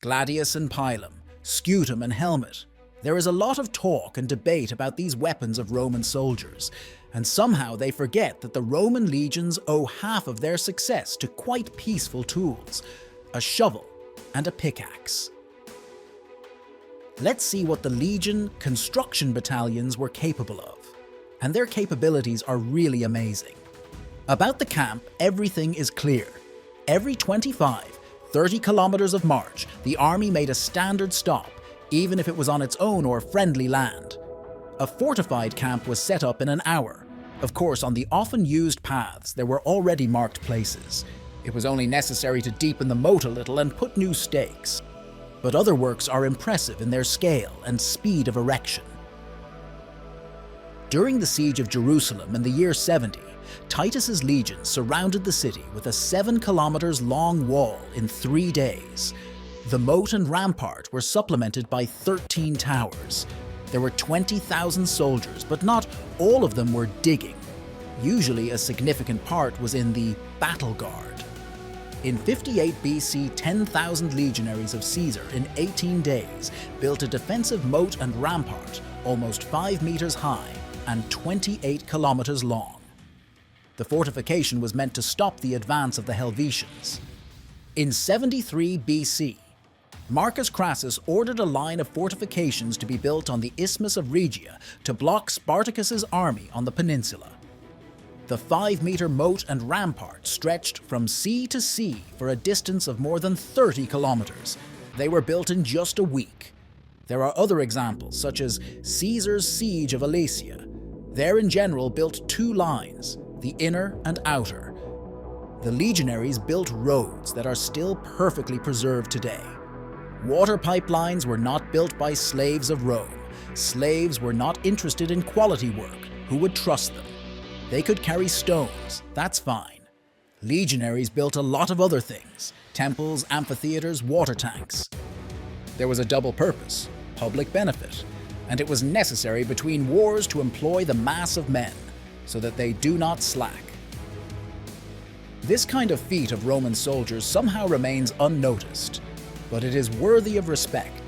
Gladius and pilum, scutum and helmet. There is a lot of talk and debate about these weapons of Roman soldiers, and somehow they forget that the Roman legions owe half of their success to quite peaceful tools, a shovel and a pickaxe. Let's see what the legion construction battalions were capable of, and their capabilities are really amazing. About the camp, everything is clear. Every 30 kilometers of march, the army made a standard stop, even if it was on its own or friendly land. A fortified camp was set up in an hour. Of course, on the often used paths, there were already marked places. It was only necessary to deepen the moat a little and put new stakes. But other works are impressive in their scale and speed of erection. During the siege of Jerusalem in the year 70, Titus's legions surrounded the city with a 7 kilometers long wall in 3 days. The moat and rampart were supplemented by 13 towers. There were 20,000 soldiers, but not all of them were digging. Usually a significant part was in the battle guard. In 58 BC, 10,000 legionaries of Caesar in 18 days built a defensive moat and rampart almost 5 meters high and 28 kilometers long. The fortification was meant to stop the advance of the Helvetians. In 73 BC, Marcus Crassus ordered a line of fortifications to be built on the Isthmus of Rhegia to block Spartacus's army on the peninsula. The 5-meter moat and rampart stretched from sea to sea for a distance of more than 30 kilometers. They were built in just a week. There are other examples, such as Caesar's siege of Alesia. There in general built 2 lines, the inner and outer. The legionaries built roads that are still perfectly preserved today. Water pipelines were not built by slaves of Rome. Slaves were not interested in quality work. Who would trust them? They could carry stones, that's fine. Legionaries built a lot of other things: temples, amphitheaters, water tanks. There was a double purpose, public benefit, and it was necessary between wars to employ the mass of men, so that they do not slack. This kind of feat of Roman soldiers somehow remains unnoticed, but it is worthy of respect.